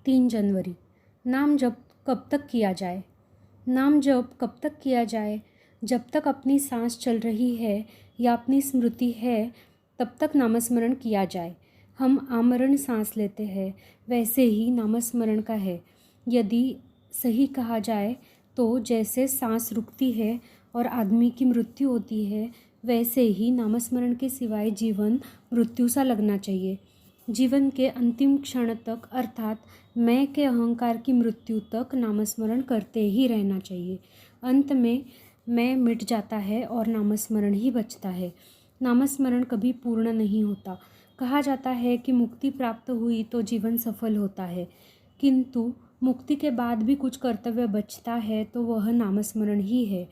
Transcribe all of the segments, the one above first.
3 जनवरी। नाम जप कब तक किया जाए? नाम जप कब तक किया जाए? जब तक अपनी सांस चल रही है या अपनी स्मृति है तब तक नामस्मरण किया जाए। हम आमरण सांस लेते हैं, वैसे ही नामस्मरण का है। यदि सही कहा जाए तो जैसे सांस रुकती है और आदमी की मृत्यु होती है, वैसे ही नामस्मरण के सिवाय जीवन मृत्यु सा लगना चाहिए। जीवन के अंतिम क्षण तक अर्थात मैं के अहंकार की मृत्यु तक नामस्मरण करते ही रहना चाहिए। अंत में मैं मिट जाता है और नामस्मरण ही बचता है। नामस्मरण कभी पूर्ण नहीं होता। कहा जाता है कि मुक्ति प्राप्त हुई तो जीवन सफल होता है, किंतु मुक्ति के बाद भी कुछ कर्तव्य बचता है तो वह नामस्मरण ही है।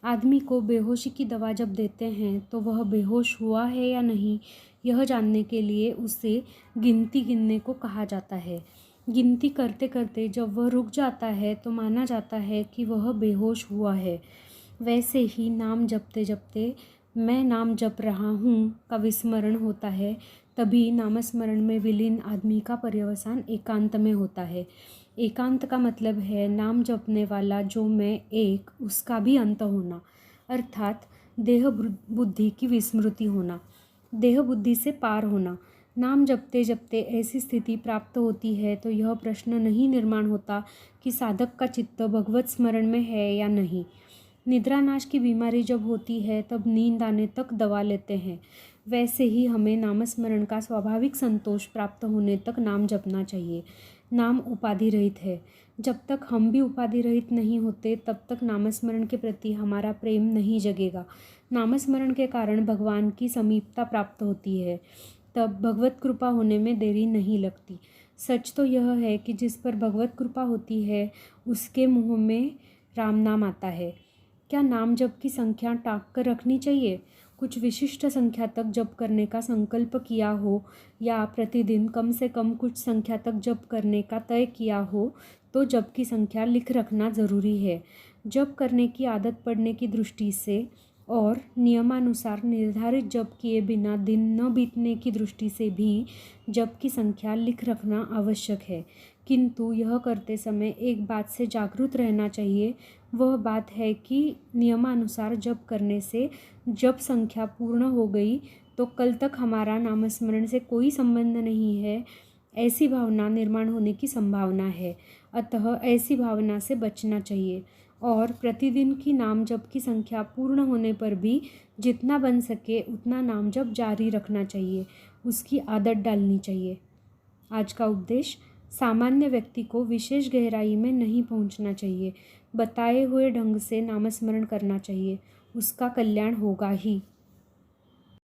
आदमी को बेहोशी की दवा जब देते हैं तो वह बेहोश हुआ है या नहीं, यह जानने के लिए उसे गिनती गिनने को कहा जाता है। गिनती करते करते जब वह रुक जाता है तो माना जाता है कि वह बेहोश हुआ है। वैसे ही नाम जपते जपते मैं नाम जप रहा हूँ का विस्मरण होता है, तभी नामस्मरण में विलीन आदमी का पर्यवसान एकांत में होता है। एकांत का मतलब है नाम जपने वाला जो मैं एक, उसका भी अंत होना, अर्थात देह बुद्धि की विस्मृति होना, देह बुद्धि से पार होना। नाम जपते जपते ऐसी स्थिति प्राप्त होती है तो यह प्रश्न नहीं निर्माण होता कि साधक का चित्त भगवत स्मरण में है या नहीं। निद्रानाश की बीमारी जब होती है तब नींद आने तक दवा लेते हैं, वैसे ही हमें नामस्मरण का स्वाभाविक संतोष प्राप्त होने तक नाम जपना चाहिए। नाम उपाधि रहित है। जब तक हम भी उपाधि रहित नहीं होते तब तक नामस्मरण के प्रति हमारा प्रेम नहीं जगेगा। नामस्मरण के कारण भगवान की समीपता प्राप्त होती है, तब भगवत कृपा होने में देरी नहीं लगती। सच तो यह है कि जिस पर भगवत कृपा होती है उसके मुँह में राम नाम आता है। क्या नाम जप की संख्या टाँक कर रखनी चाहिए? कुछ विशिष्ट संख्या तक जप करने का संकल्प किया हो या प्रतिदिन कम से कम कुछ संख्या तक जप करने का तय किया हो तो जप की संख्या लिख रखना ज़रूरी है। जप करने की आदत पड़ने की दृष्टि से और नियमानुसार निर्धारित जप किए बिना दिन न बीतने की दृष्टि से भी जप की संख्या लिख रखना आवश्यक है, किंतु यह करते समय एक बात से जागरूक रहना चाहिए। वह बात है कि नियमानुसार जप करने से जप संख्या पूर्ण हो गई तो कल तक हमारा नामस्मरण से कोई संबंध नहीं है, ऐसी भावना निर्माण होने की संभावना है। अतः ऐसी भावना से बचना चाहिए और प्रतिदिन की नाम जप की संख्या पूर्ण होने पर भी जितना बन सके उतना नाम जप जारी रखना चाहिए, उसकी आदत डालनी चाहिए। आज का उपदेश: सामान्य व्यक्ति को विशेष गहराई में नहीं पहुंचना चाहिए, बताए हुए ढंग से नामस्मरण करना चाहिए, उसका कल्याण होगा ही।